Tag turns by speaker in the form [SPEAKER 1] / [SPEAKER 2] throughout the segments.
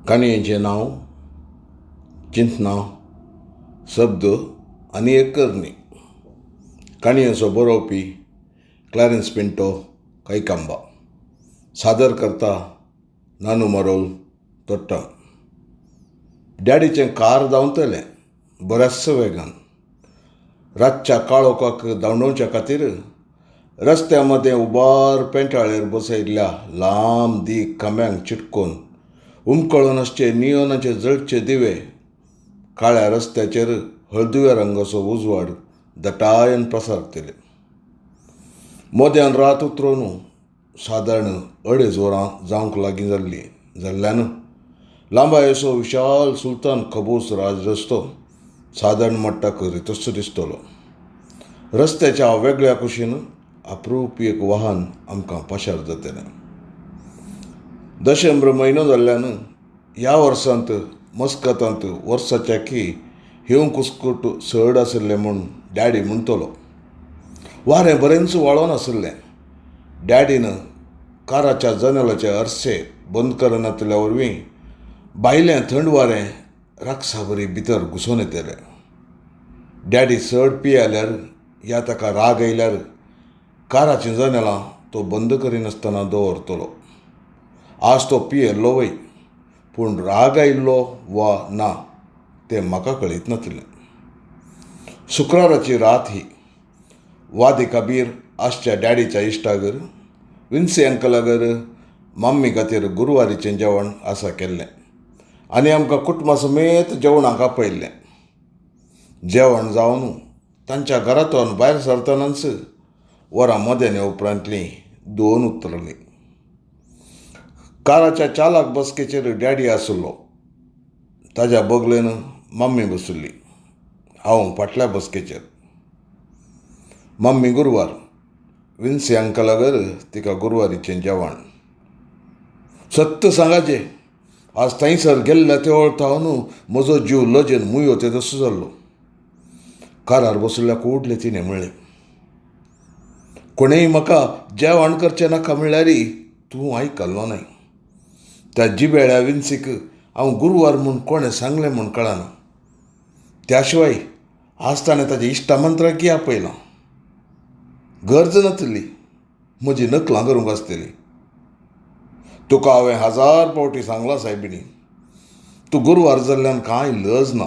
[SPEAKER 1] काणयेचें नांव, चिंतनां, शब्द आनी एक करणी. काणयेचो बरोवपी क्लॅरन्स पिंटो कैकांबा. सादर करता नानू मरोल तोट्टा. डॅडीचें कार धांवतलें बऱ्याच वेगान. रातच्या काळोखाक धांवडोवच्या खातीर रस्त्या मदें उबार पेंटाळेर बसयल्ल्या लांब दीक खांब्यांक चिटकून उमकळून आसचे नियोनाचे जळचे दिवे काळ्या रस्त्याचेर हळदुव्या रंगाचो उजवाड दटायन प्रसारतले. मोद्यान रात उतरून सादारण 2:30 वरां जावंक लागीं जाल्ली जाल्ल्यान लांबायेचो विशाल सुलतान कबूस राजरस्तो सादारण मट्टाक रितस्सो दिसतलो. रस्त्याच्या वेगळ्या कुशीन अप्रूप एक वाहन आमकां पाशार जातलें. डिसेंबर म्हयनो जाल्ल्यान ह्या वर्सांत मस्कतांत वर्साच्याकी हिंव कुस्कूट चड आशिल्लें म्हूण डॅडी म्हणटलो. वारें बरेंच वाळोन आशिल्लें. डॅडीन काराच्या जनेलाचे आरसे बंद करनातल्या वरवीं भायलें थंड वारें राखसाबरी भितर घुसोन येतलें. डॅडी चड पियेल्यार या ताका राग येयल्यार काराचीं जनेलां तो बंद करिनासतना दवरतलो. आज तो पियेल्लो वय, पूण राग आयिल्लो वा ना तें म्हाका कळीत नासलें. शुक्राराची रात ही. वादी कबीर आसच्या डॅडीच्या इश्टागेर विन्सी अंकलागेर मम्मी खातीर गुरुवारीचें जेवण आसा केल्लें आनी आमकां कुटुंबा समेत जेवणाक आपयल्लें. जेवण जावन तांच्या घरांतून भायर सरतनाच वरां मदें उपरांतलीं 2 उतरलीं. काराच्या चालक बसकेचेर डॅडी आशिल्लो. ताज्या बगलेन मम्मी बशिल्ली. हांव फाटल्या बसकेचेर. मम्मी गुरवार. विन्सी अंकलागेर तिका गुरवारीचें जेवण. सत्य सांगाचें, आज थंयसर गेल्ल्या ते वळतावन म्हजो जीव लजेन मुयो ते तसो जाल्लो. कारार बशिल्ल्या कुडले तिणें म्हणलें, कोणेय म्हाका जेवण करचें नाका म्हणल्यारय तूं आयकल्लो नाय. त्या जिबेळ्या विन्सीक हांव गुरवार म्हूण कोणें सांगलें म्हूण कळना. त्या शिवाय आज ताणें ताच्या इश्टामंत्रांकी आपयलां. गरज नासली, म्हजी नकलां करूंक आसतली. तुका हांवें 1000 फावटी सांगलां सायबिणी, तूं गुरवार जाल्ल्यान कांय लज ना.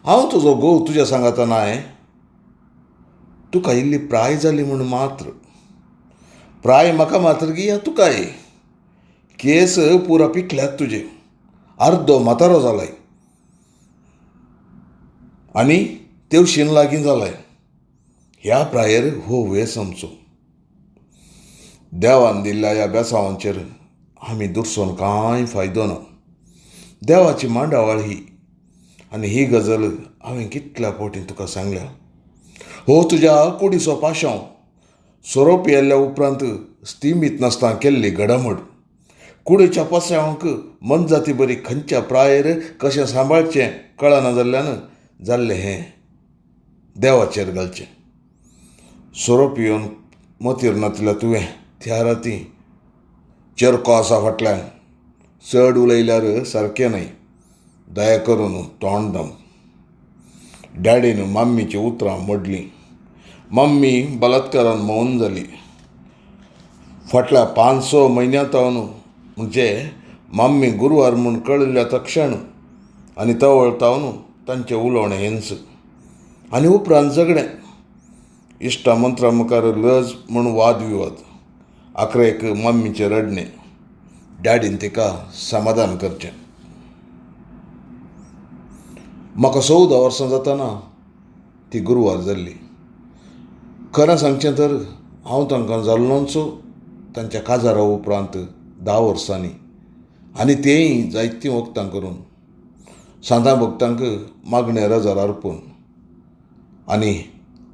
[SPEAKER 1] हांव तुजो घोव तुज्या सांगाता नाय. तुका इल्ली प्राय जाली म्हूण मात्र. प्राय म्हाका मात्र गी या तुकाय. केस पुरा पिकल्यात तुजे. अर्दो म्हातारो जालाय आनी तेवशीन लागीं जालाय. ह्या प्रायेर हो वेस आमचो. देवान दिल्ल्या ह्या बेसांवाचेर आमी दुरसोन कांय फायदो ना. देवाची मांडावळ ही. आनी ही गजाल हांवें कितल्या फावटी तुका सांगल्या. हो तुज्या कुडीचो पाशांव सोरोप येयल्ल्या उपरांत स्तिमीत नासतना केल्ली घडामोड. कुडीच्या पाशांवाक मनजाती बरी खंयच्या प्रायेर कशें सांबाळचें कळना जाल्ल्यान जाल्लें हें देवाचेर घालचें. सोरोप येवन मतीर नातल्या तुवें त्या राती चेरको आसा फाटल्यान. चड उलयल्यार सारकें न्हय. दया करून तोंड दाम. डॅडीन मम्मीची उतरां मोडलीं. मम्मी बलात्कारान मौन जाली. फाटल्या 5-6 म्हयन्यांतावन म्हणजे मम्मी गुरवार म्हूण कळिल्ल्या तक्षण आनी तो वळतावन तांचें उलोवणें हिंस आनी उपरांत झगडें. इश्टामंत्रा मुखार लज म्हूण वादविवाद. आखरेक मम्मीचें रडणें. डॅडीन तिका समाधान करचें. म्हाका 14 वर्सां जातना ती गुरवार जाल्ली. खरें सांगचें तर हांव तांकां जाल्लोच तांच्या काजारा उपरांत 10 वर्सांनी आनी तेंय जायतीं वखदां करून. सांतां भक्तांक मागणें रजार अर्पून. आनी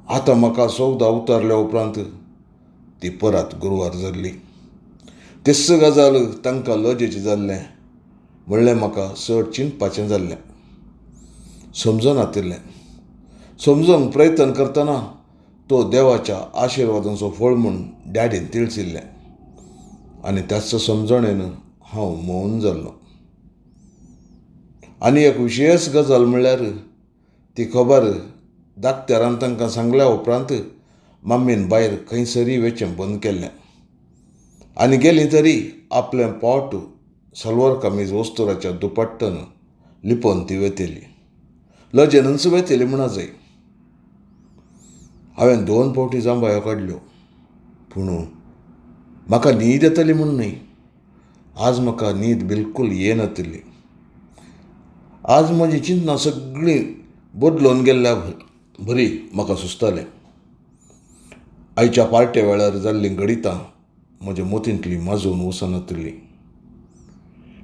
[SPEAKER 1] आतां म्हाका 14 उतरल्या उपरांत ती परत गुरवार जाल्ली. तिस्स गजाल तांकां लजेची जाल्लें म्हणलें म्हाका चड चिंतपाचें जाल्लें. समजनातिल्लें. समजूंक प्रयत्न करतना तो देवाच्या आशिर्वादांचो फळ म्हूण डॅडीन तिळसिल्लें आनी त्याच समजणेन हांव मौन जाल्लो. आनी एक विशेष गजाल म्हणल्यार ती खबर धाकट्यारान तांकां सांगल्या उपरांत मम्मीन भायर खंयसरी वेचें बंद केल्लें आनी गेलीं तरी आपलें पोट सलवार कमीज वस्तुराच्या दुपट्टन लिपोवन ती वेतेली. लजेनच वेतेली म्हणा जाय. हांवें 2 फावटी जांबायो काडल्यो, पूण म्हाका न्हीद येतली म्हूण न्हय. आज म्हाका न्हीद बिलकूल येनातली. आज म्हजी चिंतनां सगळीं बदलून गेल्ल्या बरी म्हाका सुचतालें. आयच्या पार्टे वेळार जाल्लीं गणितां म्हज्या मतींतलीं माजून वचनातलीं.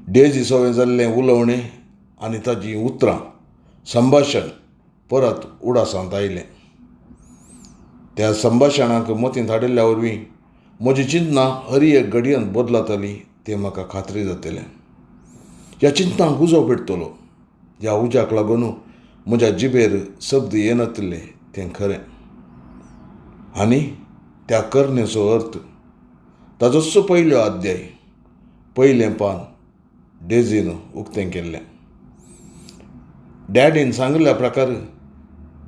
[SPEAKER 1] डेजी सवय जाल्लें उलोवणें आनी ताजीं उतरां संभाशण परत उडासांत आयलें. त्या संभाशणाक मतींत हाडिल्ल्या वरवीं म्हजी चिंतनां हर एक घडयेंत बदलतालीं तें म्हाका खात्री जातलें. ह्या चिंतनांक उजो पेटतलो. ह्या उज्याक लागून म्हज्या जिबेर शब्द येनातले तें खरें. आनी त्या करणेचो अर्थ ताजोच पयलो अध्याय, पयलें पान डेजीन उक्तें केल्लें. डॅडीन सांगल्या प्रकार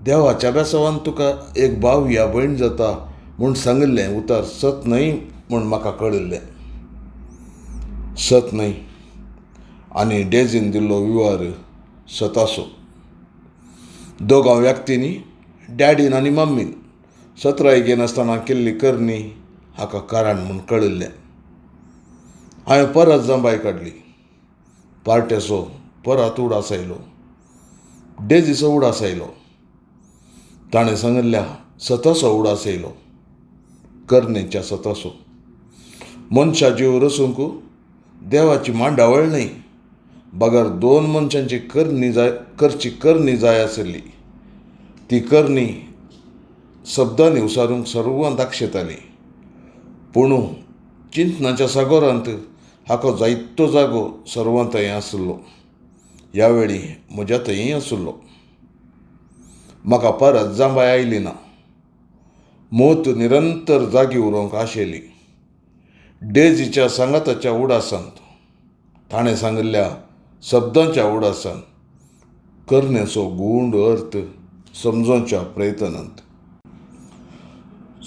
[SPEAKER 1] देवाच्या बेसावान तुका एक भाव या भयण जाता म्हूण सांगिल्लें उतर सत न्हय म्हूण म्हाका कळिल्लें. सत न्हय आनी डेजीन दिल्लो विवर सत आसो. दोगां व्यक्तींनी डॅडीन आनी मम्मीन 17 आसतना केल्ली करणी हाका कारण म्हूण कळिल्लें. हांवें परत जांबाय काडली. पार्टेचो परत उडास आयलो. डेजीचो उडास आयलो. ताणें सांगिल्ल्या 7 उडास येयलो. करणेच्या 7. मनशा जीव रचूंक देवाची मांडावळ न्हय, बगर 2 मनशांची करणी जाय आसली. ती करणी शब्दांनी उसारूंक सर्वांत दाखयताली. पूण चिंतनाच्या सागोरांत हाका जायतो जागो सर्वांत आसलो. ह्या वेळी म्हज्या थंय आसलो. म्हाका परत जांबाय आयली ना. मूत निरंतर जागी उरोवंक आशिल्ली. डेजीच्या सांगाताच्या उडासांत, ताणें सांगिल्ल्या शब्दांच्या उडासांत, करणेचो गूढ अर्थ समजोवच्या प्रयत्नांत.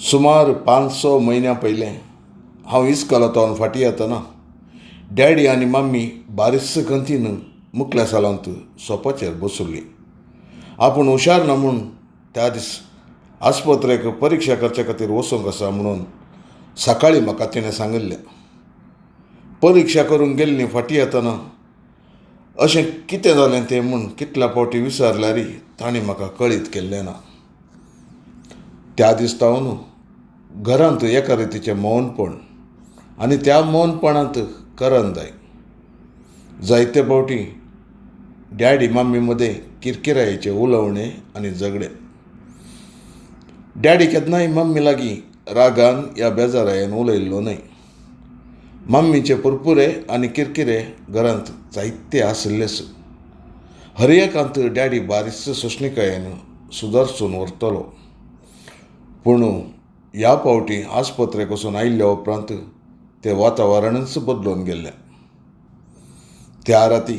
[SPEAKER 1] सुमार 500 म्हयन्यां पयलें हांव इस्कॉलांतल्यान फाटीं येतना डॅडी आनी मम्मी बारिस्स गतीन मुखल्या सालांत सोंपाचेर बसुल्लीं. आपूण हुशार ना म्हूण त्या दीस आस्पत्रेक परिक्षा करचे खातीर वचूंक आसा म्हणून सकाळीं म्हाका तिणें सांगिल्लें. परिक्षा करूंक गेल्लीं फाटीं येतना अशें कितें जालें तें म्हूण कितल्या फावटी विचारल्यारय ताणें म्हाका कळीत केल्लें ना. त्या दिसतावन घरांत एका रितीचें मौनपण आनी त्या मौनपणांत करण जाय. जायते फावटी डॅडी मम्मी मदें किरकिरायेचें उलोवणें आनी झगडें. डॅडी केन्नाय मम्मी लागीं रागान या बेजारायेन उलयल्लो न्हय. मम्मीचे पुरपुरे आनी किरकिरे घरांत जायते आशिल्लेच. हर एकांत डॅडी बारिस्स सोंशणिकायेन सुदारसून व्हरतलो. पूण ह्या फावटी आस्पत्रेक वचून आयिल्ल्या उपरांत तें वातावरणच बदलून गेल्लें. त्या राती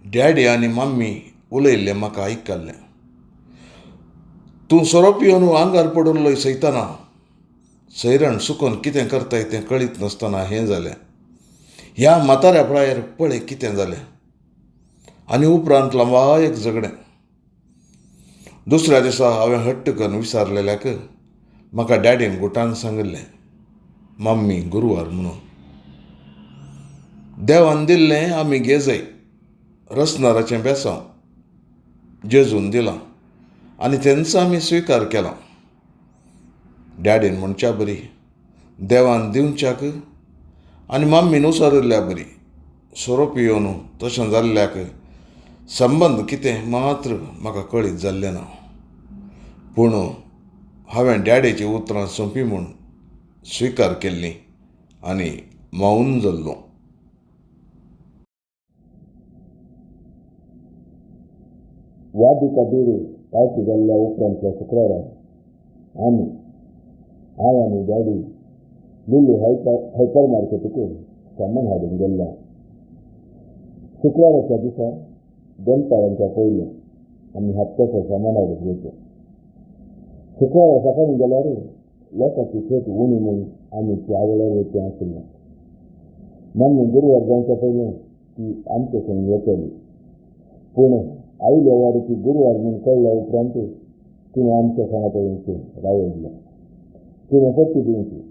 [SPEAKER 1] डॅडी आनी मम्मी उलयल्लें म्हाका आयकल्लें. तूं सोरोप येवन आंगार पडुल्लोय सयताना सैरण सुकोवन कितें करताय तें कळीत नासतना हें जालें. ह्या म्हाताऱ्या प्रायार पळय कितें जालें. आनी उपरांत लंबायक झगडें. दुसऱ्या दिसा हांवें हट्ट करून विचारलेल्याक म्हाका डॅडीन गुटान सांगिल्लें मम्मी गुरवार म्हणून. देवान दिल्लें आमी घेजय रसनाराचें बेसांव जेजून दिलां आनी तेंचो आमी स्विकार केला. डॅडीन म्हणच्या बरी देवान दिवच्याक आनी मम्मीन उसारिल्ल्या बरी. सोरोप येवन तशें जाल्ल्याक संबंद कितें मात्र म्हाका कळीत जाल्लें ना. पूण हांवें डॅडीची उतरां सोंपी म्हूण स्विकार केल्लीं आनी मौन जाल्लो. वादी खातीर पार्टी जाल्ल्या उपरांतल्या शुक्रारार हांव आनी डॅडी लिली हायपर मार्केटीक सामान हाडून गेल्लो. शुक्राराच्या दिसा
[SPEAKER 2] दनपारांच्या पयलीं आमी हप्त्याचो सामान हाडून घेवचें. शुक्रारा सकाळीं गेल्यार लोकांची थेट उणी म्हूण आमी च्यावळ्यार वयचें आशिल्लें. मम्मी गुरवार जावच्या पयलीं ती आमचे थंय येतली. पूण आयल्या वारीची गुरवार म्हूण कळ्ळ्या उपरांत तिणें आमच्या सांगातळींचें रावयल्लें. तिणें पट्टी दिवची.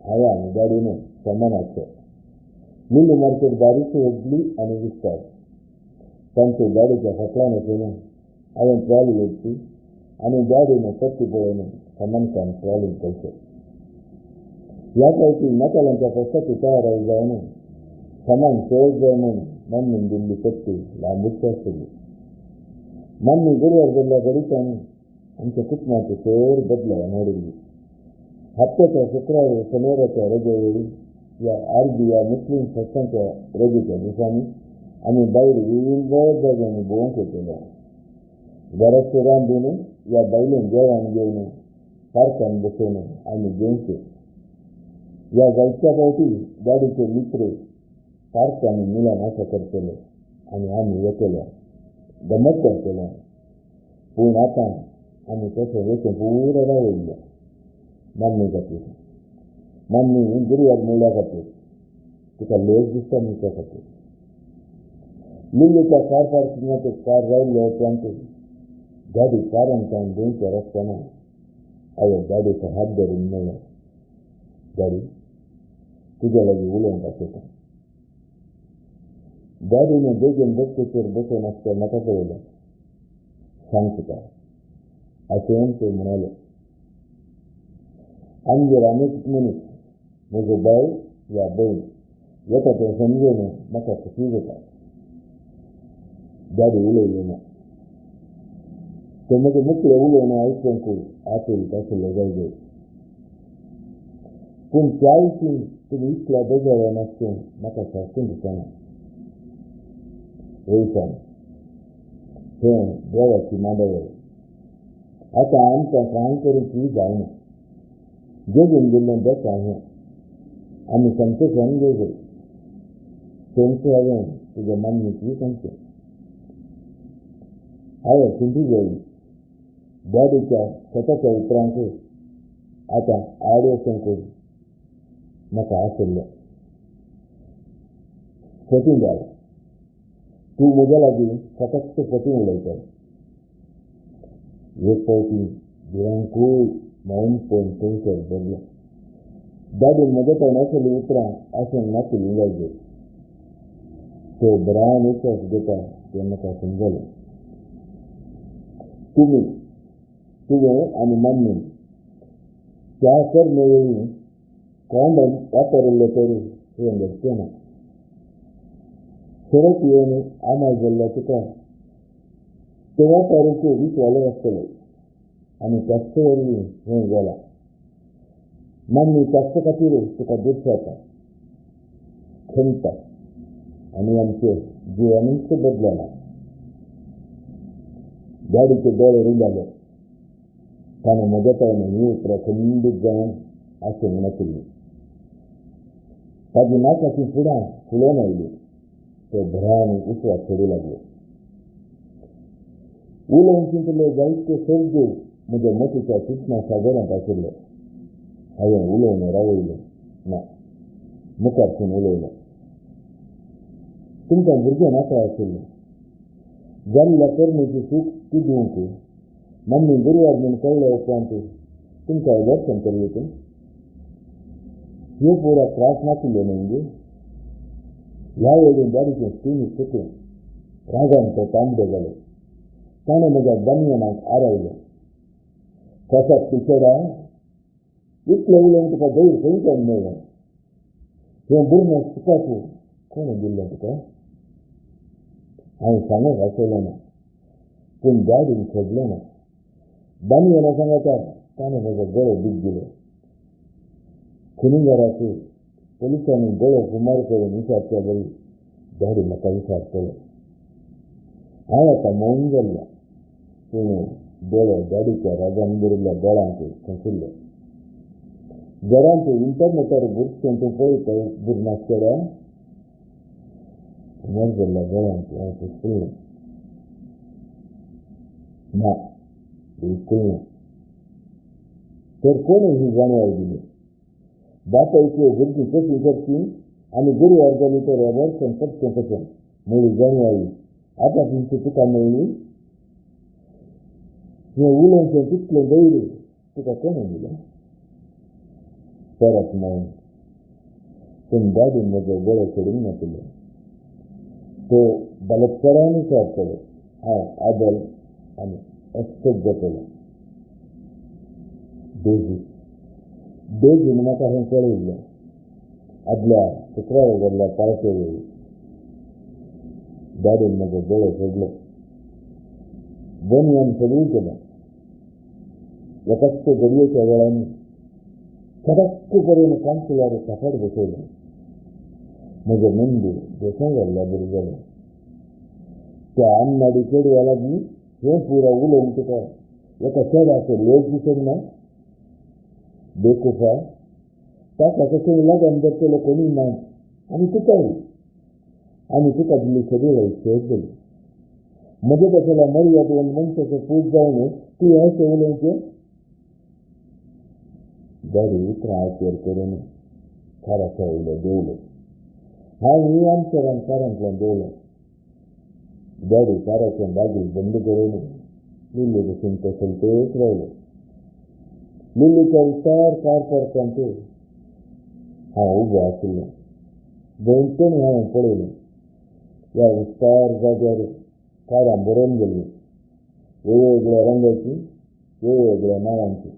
[SPEAKER 2] हांवें आनी गाडयेन सामान हाडचें. लिली मार्केट बारीक व्हडली आनी विस्तार. तांचे गाडयेच्या फाटल्यान वचून हांवें ट्रॉली घेतली आनी गाडयेन पट्टी पळोवन सामान ट्रॉलीन करचें. ह्या फावटी मसाल्यांच्या पोस्ताची तयारी जावन सामान सहज जाय म्हूण मम्मीन दिल्ली पट्टी लांबूच आसतली. मम्मी गुरवार जाल्ल्या घडीच्यान आमच्या कुटुंबाची सर बदलावन हाडिल्ली. हप्त्याच्या शुक्रार शेनवाराच्या रजे वेळी या ह्या मुस्लीम संस्थांच्या रजेच्या दिसांनी आमी भायर विविध जाग्यांनी भोंवूंक वयतले. घरात रांदून ह्या बायलेन जेवण घेवन पार्कान बसून आमी जेवचे. ह्या जायच्या फावटी गाडीचे मित्र पार्कांनी मिलानाशा करतले आनी आमी येतले, गमत करतले. पूण आतां आमी तशें वचूंक पुरो रावयल्ले मम्मी खातीर. मम्मी गुरवार म्हणल्या खातीर तुका लेट दिसता न्ही त्या खातीर. लिल्लीच्या कार पार्किंगांत कार राविल्ल्या उपरांत गाडी कारांच्यान गोंयच्या रस्त्यान हांवें गाडयेचो हात धरून म्हणलें, गाडी तुज्या लागीं उलोवंक आसता. गाडयेन बेगीन बसकेचेर बसून आसता म्हाका पळयलें. सांग तुका अशें तें म्हणालें. आमगेर आनीक मनीस म्हजो भाव या भयण येता तें समजून म्हाका खोशी जाता. गाडी उलयली ना. तें म्हजें मुखेल उलोवणें आयकूंक आतुरीत आशिल्लें जाय. पूण त्या विशीं तुमी इतल्या बेजारान आसचें म्हाका सारकें दिसना. वयसान हें देवाची मांडावळ. आतां आमकां कांय करूंक जायना. जेजून गेल्लें बेकार हें आमी संतोशान घेवचो. तेंचें हांवें तुज्या मम्मीक सांगचें. हांवें चिंती घेवली. गाडयेच्या शेताच्या उपरांत आतां आड वचूंक म्हाका आशिल्लें. फटीं जाय. तूं म्हज्या लागीं फकत फटीं उलयता. एक फावटी भिरांकूळ मौन पळोवन थंयसर बसलें. गाडयेन म्हजे कडेन आशिल्लीं उतरां आसूंक नाशिल्लीं जाय. तो बरान उतर घेता तें म्हाका समजलें. तुवें आनी मम्मीन त्या करणे वेळी कॉंडम वापरले तर हें घडचें ना. सरत येवन आमाय जाल्ल्या तुका ते वापरूंक विसवाले आसतले आनी त्याच वरवीं हें जालां. मम्मी त्याच खातीर तुका दुसता, खंता आनी आमचे जिवानूच बदलना. गाडीचे दोळे रिजाले. ताणें म्हज्या कडेन ही उतरां खंडीत जावन आसूंक नाशिल्लीं. ताची नाकाची फुडां फुलोवन आयलीं. ते भरान उसवाक सोडूं लागले. उलोवंक चिंतले जायते सर्ज म्हज्या मतीच्या चिंतना सागरांत आशिल्ले. हांवें उलोवन रावयलें ना. मुखारसून उलयलें. तुमकां भुरगें नाका आशिल्लें. जाल्ल्या कर्मेची सूख ती दिवंक मम्मी गुरवार म्हूण कळ्ळ्या उपरांत तुमकां दर्शन करूंक ह्यो पुरा त्रास नाशिल्ले न्ही. ह्या वेळी गाडीचें स्टिमी सुटून रागान तो तांबडे जाले. ताणें म्हज्या बनियनाक आरयलें. कसाक पिचेडा इतलें उलोवन तुका दैर खंयच्यान मेळ्ळें? हें बुरमें सुखाक कोणें दिल्लें तुका? हांवें सांगूंक आसलें ना. पूण गाडीन सोडलें ना. बनियना सांगाता ताणें म्हजो गळो दूख दिलो. खुनिंगाराक पुलिसांनी गळो कुमार करून विचारच्या बरी गाडी म्हाका विचारतले. हांव आतां मौन जाल्लें. पूण दोळे गाडीच्या रागान भरिल्ल्या दोळ्यांक खंचिल्ले. घरांत इंटरनेटार भुरचें तूं पळयता बुरनासतल्या कुमार जाल्ल्या दोळ्यांक हांव पुसपळ्ळें. ना, बिलकुल नाही. तर कोणी ही जाणवायला दिली. बापायचे गुरुजी कशी करतील आणि गुरुवर्गाने तर वर्षण पटकन कसं मुली जाणवावी आता तुमची तुका मिळली हे उलंचं तिथलं गैर तुका कोणी दिलं परत नाही. पण दादीमध्ये गोळं सोडून नसलं तो बलात्कारानुसार केलं हा आदल आणि अस्पष्ट केलं. बेजी म्हाका हें कळयल्लें आदल्या शुक्रार गेल्ल्या पावसे वेळी दादीन म्हजें दोळे सोडले. बोनयान सगळी केलं. एकाच गडयेच्या वेळांनी सडक्क करून कांतल्यार साखर बसयलें. म्हजें मंदीर देशां गेल्ल्या बरी जालें. त्या आमनाडी चेडव्या लागीं हें पुरो उलोवंक तुका एका चेड्याचो लेख दिसना बेकुफा ताका कशें लागून धरतलो कोणी ना आनी तुकाय आनी तुका दिल्ली सगळी शेत जाली. म्हजे कशेला मर्यादेन मनशाचो पूज जावन तूं हें उलोवचें दाडी उतरां आचेर करून खाराच्या वयलें देंवलें. हांव ही आमच्या कारांतल्यान देंवलें. दाडी काराचें बागील बंद करून लिल्ली बसून तेच रावलें. लिल्लीच्या विचार कार परतांत हांव उबो आशिल्लें. दोनटणी हांवें पळयलें. ह्या विस्तार जाग्यार कारां बरोवन गेल्लीं वेगवेगळ्या रंगाची वेगवेगळ्या नांवांची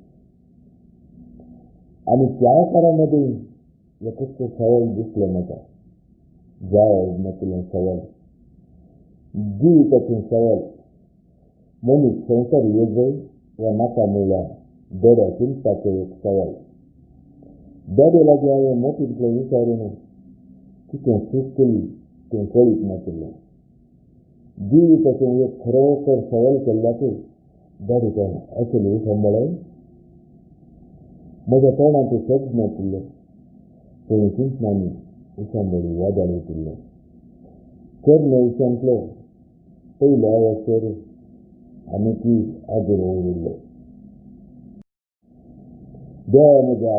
[SPEAKER 2] आनी त्या कारा मदीं एकच सवल दिसलें म्हाका. जायज नासलें सवल जिविताचें सवल. मनीस संवसार येवजय वा नाका मेळ्ळ्या देड्या शिल्पाचें एक सवल. देडे लागीं हांवें मोठीतलें विचारून कितें सुचतली तें कळीत नाशिल्लें. जिविताचें एक खरोखर सवल केल्ल्याचें देडेच्यान असलें सांबाळय. म्हज्या तोंडाचें शब्द नाशिल्ले पूण चिंतनांनी उसांबळी वादळ उठिल्लें. कर्ण विशांतलो पयल्या अवसर आनी ती आजूर उरिल्ले. देवा म्हज्या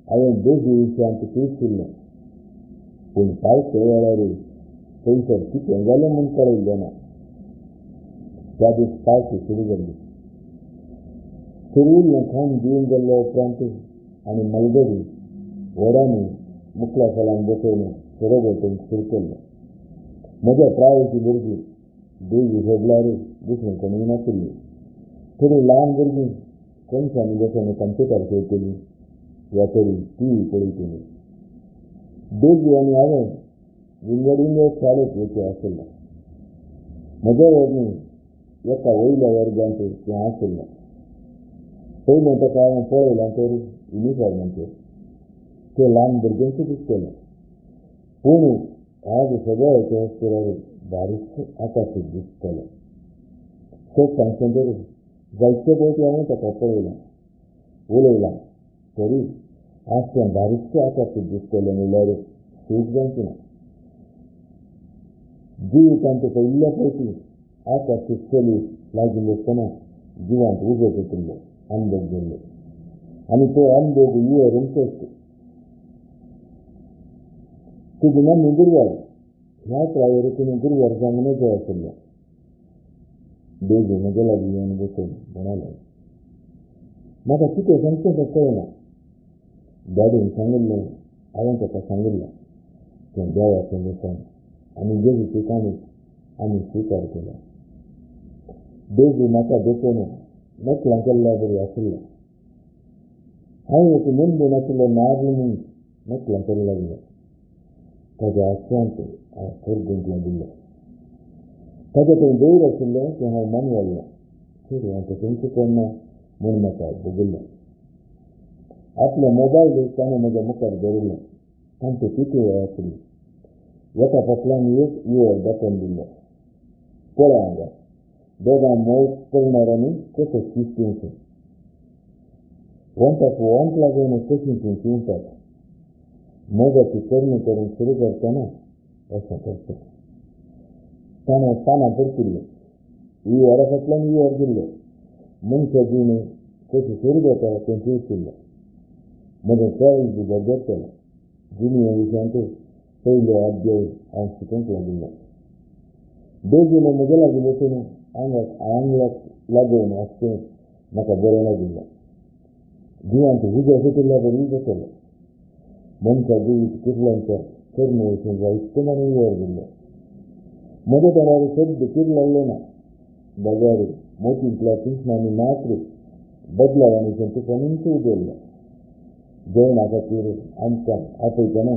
[SPEAKER 2] हांवें बेगी विशांत चिंतिल्लें पूण पावसे वेळार थंयसर कितें जालें म्हूण कळयल्लें ना. त्या दीस पावस सुरू जाल्ली. सुरिल्लें खाण दिवन जाल्ल्या उपरांत आनी मलगडी व्हडांनी मुखल्या फलांक बसोवन सरभोंवतणी सुरू केल्लें. म्हज्या प्रायेची भुरगीं बेगी सोडल्यार दुसरें कोणूय नाशिल्लीं. थोडीं ल्हान भुरगीं कणसांनी बसोन कंप्युटर खेळटलीं वा तरी टीव्ही पळयतलीं. बेगी आनी हांवें विंगड शाळेक वचचें आशिल्लें. म्हज्या वरवीं एका वयल्या वर्गांत तें आशिल्लें. पयलें ताका हांवें पळयलां तर युनिफॉर्माचेर तें ल्हान भुरग्यांचें दिसतलें. पूण आज सगळ्याच्या वस्तेर बारीक आकाशीत दिसतलें. तें सांगचें तर जायते फावटी हांवें ताका पळयलां उलयलां तरी आज तें बारीकशें आकाशीत दिसतलें म्हणल्यार चूक जावची ना. जिवितांत पयल्या फावटी आकाशीत चली लागीं आसतना जिवांत उजो पेटिल्लो अनुभव गेल्लो आनी तो अनुभव रंकस्ट. तुजी मम्मी गुरवार ह्या प्रायोरिटीन गुरवार जावंक नजो आशिल्लो. बेगी म्हजे लागीं येवन बसून म्हणालें म्हाका कितें सांगचें तें कळना. दाडीन सांगिल्लें हांवें ताका सांगिल्लें तें देवाचें लेखन आनी जेजूची काणीक आमी स्विकार केल्या. बेगी म्हाका देखून नकलां केल्ल्या बरी आशिल्लें. हांवें एक मेंदू नाशिल्लो नारळ म्हूण नकलां करूं लागलें. ताच्या आस्यांत हांव फुरगुंतलें दिल्लें. ताच्या थंय देवूळ आशिल्लें तें हांव मानवल्लें. हांव तें खंयचें करना म्हूण म्हाका बगयल्लें. आपलें मोबायल ताणें म्हज्या मुखार दवरलें आनी तें कितें वेळ आशिल्ली. एका फाटल्यान एक बटन दिल्लें. पळय हांगा दोगां मोग करणाऱ्यांनी कशें चिंतचें. वंटाक वंट लागून कशीं तीं चिंतात. मोगाची करणी करूंक सुरू करतना अशें करचें. ताणें पानां परतिल्लीं. ಈ ಹೊರಕಟ್ಲನ್ನು ಈ ಹೊರಗಿಲ್ಲ ಮನುಷ್ಯ ಜೀವನ ಕಸಿ ಸೇರಿಬೇಕ ತಿಳಿಸಿಲ್ಲ ಮೊದಲು ಕೇಳಿದ್ದು ಗೊತ್ತಲ್ಲ ಜೀನಿಯ ವಿಷಯ ಅಂತೂ ಕೈಲಿ ಅಧ್ಯಾಯ ಅನಿಸಿಕೊಂಡಿಲ್ಲ ಬೇಗಿನ ಮೊದಲಾಗಿ ಬೇಕೇನು ಆಂಗ್ಲ ಲಘುವನ್ನು ಅಷ್ಟೇ ಮತ ಬರೋಣದಿಲ್ಲ ಜೀವ ಅಂತ ಹೀಗೆ ಸಿಟ್ಟಿಲ್ಲ ಬರೀ ಗೊತ್ತಲ್ಲ ಮನುಷ್ಯ ಜೀವಿತ ಕಿರ್ಲಂತ ಕರ್ಮ ವಿಷಯ ಇಷ್ಟು ಮನೆ ಹೊರಗಿಲ್ಲ ಮೊದಲ వారు సరిగ్గా కిర్లల్లోన బజారు మోతింట్లో తీసినాన్ని మాత్రం బదలావని చెప్పుకొనించుವುದಿಲ್ಲ ಜೈನಾಗ ತೀರು ಅಂತ ಆತೈತನ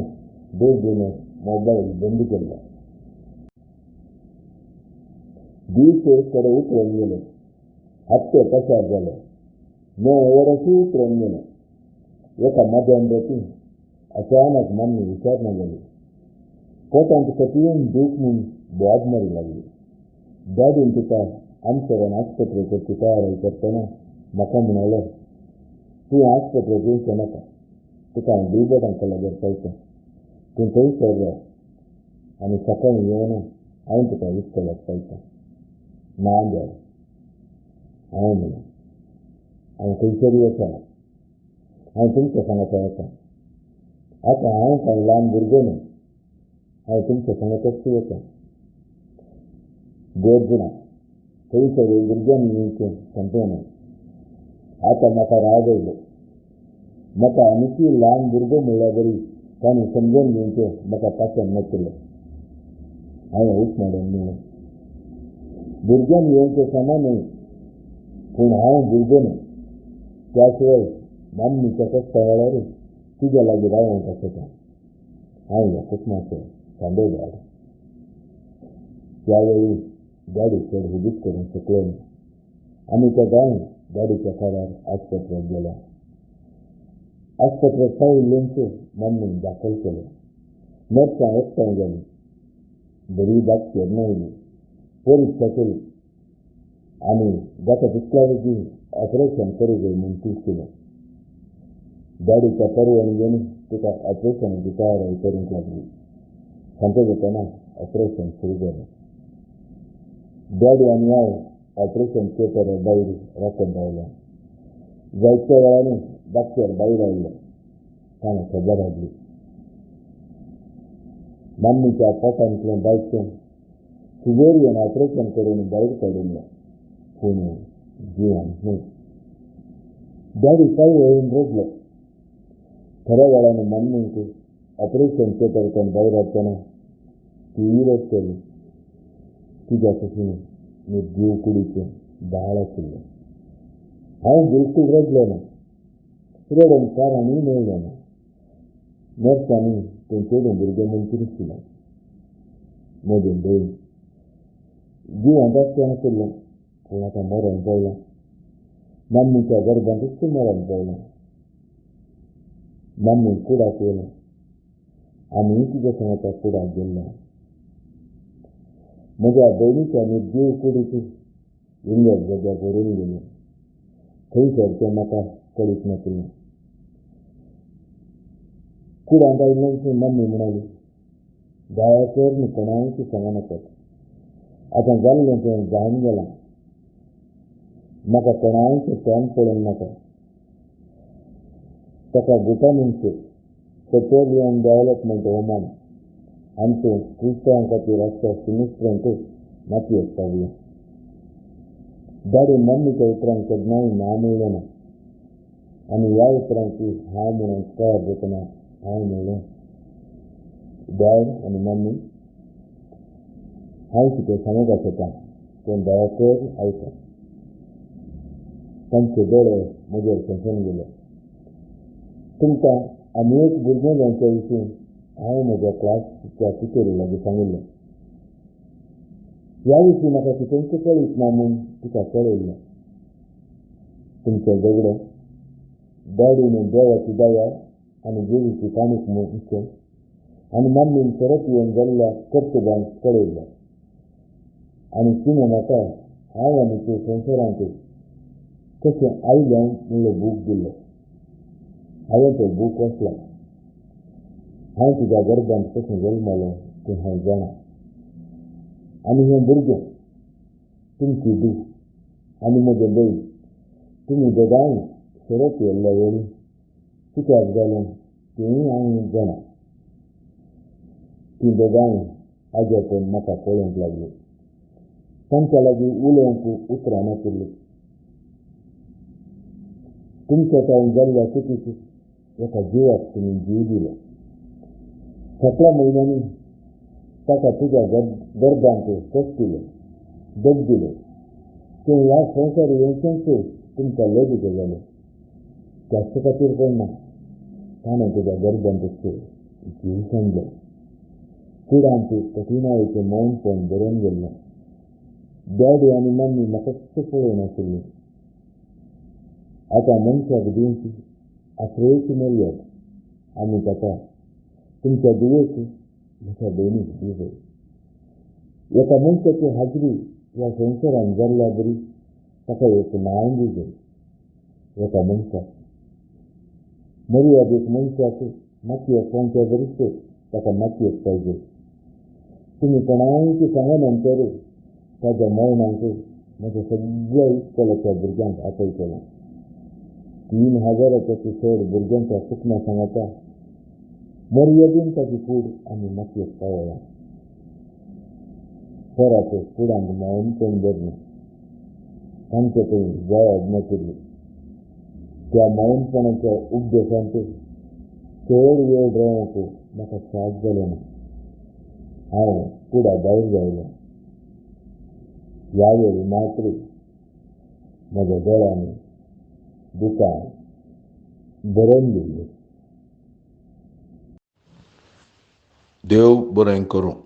[SPEAKER 2] ಬೇಗಿನ ಮೊಬೈಲ್ ಬಂದಿಲ್ಲ ದೀಸೆ ಕಡೆ ಉತ್ತರಂಗಿಲ್ಲ ಹತ್ತೆ ಕಸಾಗಲ್ಲ ನೋ ಓರಸಿ ಉತ್ತರಂಗಿಲ್ಲ ఒక మధ్యంతరం अचानक मन में विचारने लगे कोटांत कटियन दूध में बहुत मरी लगी डैडी इंतका अंतरन आस्पत्रे को चितार करताना मकान बनाला तू आस्पत्रे के चनका तुका डीबड अंकल अगर पैसा तुम कहीं कर रहा आणि सकाळी येऊन आईन तुका विकला पैसा ना द्या आहे म्हणून आणि कैसरी असा आणि तुमच्या सांगता होता आता हांव काय ल्हान भुरगो न्हू हांव तुमच्या सांगत होता देड जाणां थंयसर भुरग्यांनी येवचें सांगलें न्हू आतां म्हाका राग येयलो म्हाका आनीकूय ल्हान भुरगो म्हणल्यार बरी ताणें समजून घेवचें म्हाका पासयन नासलें हांवें हूच मारून म्हणलें भुरग्यांनी येवचें सामान पूण हांव भुरगो न्हू त्या शिवाय मम्मीच्या कश्टा वेळार तुज्या लागीं रावंक आसता हांव ह्या कुटुंबाचो सांबाळदार त्यावेळी गाडी चड हुबीत करूंक शकलो न्ही आमी त्या गांवांत गाडीच्या कारार आस्पत्रेक गेल्या आस्पत्रेक पाविल्ल्यानचो मम्मीन दाखल केलो नर्सां एकठांय जालीं बरी धाकटी मेळ्ळी परीक्षा केली आनी जाता तितल्या बेगीन ऑपरेशन करूं जाय म्हूण चिंतलें गाडीच्या परवानगीन तुका ऑपरेशनाची तयारी करूंक लागली सांगता जातना ऑपरेशन सुरू जालें डॅडी आनी हांव ऑपरेशन थिएटरा भायर राखून रावल्या जायत्या वेळांनी डॉक्टर भायर आयलो ताणें खबर हाडली मम्मीच्या पोटांतलें बायचें सिझेरियन ऑपरेशन करून भायर काडिल्लें पूण जिवान न्हय डॅडी कांय वेळेन रडलो थोड्या वेळान मम्मीक ऑपरेशन थिएटरांतल्यान भायर हाडटना ती रडटली तिच्या कुशीन जीव कुडीचें बाळ आशिल्लें हांव बिलकूल रडलो ना रडून कारणूय मेळ्ळें ना नर्सांनी तें चेडूं भुरगें म्हूण चिंतिलें म्हजें भयण जिवांत आसचें नाशिल्लें पूण आतां मरण पडलें मम्मीच्या गर्भांतूच मरण पडलें मम्मी कुडाक येयलें आमी तिच्या सांगता कुडाक गेल्ले म्हज्या भयणीच्या जीव कुडीची इंग्लंड जाग्यार व्हरून गेली थंयसर तें म्हाका कळीत नाशिल्लें कुडांत आयिल्ल्यानची मम्मी म्हणाली दया कर न्ही कोणाकूय सांगनाकात आतां जाल्लें तें जावन गेलां म्हाका कोणाकूय तोंड पळोवंक नाका ताका भुटानींचे पेट्रोलियम डेव्हलपमेंट होमान आमचे क्रिस्तांवां खातीर आसता सिमिस्ट्रांतूय मातयेक पावया डॅडी मम्मीच्या उतरांक केन्नाय ना म्हणलें ना आनी ह्या उतरांची हांव म्हणून तयार जातना हांव म्हणलें डॅड आनी मम्मी हांव कितें सांगूंक आसता तें दया कर आयका तांचे दोळे म्हजेर खंसून गेले तुमकां आनी एक भुरगें जावच्या विशीं हांवें म्हज्या क्लासीच्या टिचेरी लागीं सांगिल्लें ह्या विशीं म्हाका कितेंच कळीत ना म्हूण तिका कळयलें तुमचें झगडें डॅडीन देवाची दया आनी जिवीची काणीक म्हणचें आनी मम्मीन परत येवन जाल्ल्या कर्तबांक कळयलें आनी तिणें म्हाका हांव आनी तूं संवसारांत कशें आयलें म्हणलें बूक दिल्लें हांवें तें बूक वाचलां हांव तुज्या गर्भांत कशें जल्मलें तें हांव जाणां आनी हें भुरगें तुमची दू आनी म्हजे बहीण तुमी दोगांय शरत येयल्ल्या वेळी कित्याक जालें तेंय हांव जाणा. ती दोगांय आजे पळोवन म्हाका पळोवंक लागलीं. तांच्या लागीं उलोवंक उतरां नाशिल्लीं. तुमच्या ताईन जाल्ल्या चुकीक एका जिवाक तुमी जीव दिलो. फाटल्या म्हयन्यांनी ताका तुज्या गरजांक कश्ट दिले, दोग दिले. तें ह्या संवसारी येवचेंच तुमकां लज जालें. त्याच खातीर पडना ताणें तुज्या गरजांक जीव सांडलो. कुडांत कठिनायेचें मौनपण बरोवन गेल्लें. डॅडी आनी मम्मी म्हाका पळोवनाशिल्लीं. आतां मनशाक दिवची आश्रयेची मर्याद आनी ताका तुमच्या दुयेक म्हज्या भयणीक दिवय. एका मनशाची हाजरी ह्या संवसारान जाल्ल्या बरी ताका एक नांव दिवचें. एका मनशाक मर्यादीक मनशाक मातयेक पळोवचे बरीच ताका मातयेक पाहिजे. तुमी कोणायक सांगनंतर ताज्या मरणांक म्हज्या सगळ्या इस्कोलाच्या भुरग्यांक आपयतलें. 3000च्या चड भुरग्यांच्या सुखणां सांगता. मर्यादेन ताची कूड आनी मातयेक पावया. परत कुडांक मौनपण धरलें. तांचे थंय जबाब नाशिल्ली. त्या मौनपणाच्या उपदेशांत चड वेळ रावंक म्हाका साथ जालें ना. हांव कुडा भायर जायलो. ह्या वेळी मात्र म्हज्या दोळ्यांनी दुकान बरोवन दिल्लें.
[SPEAKER 1] देव बरें करूं.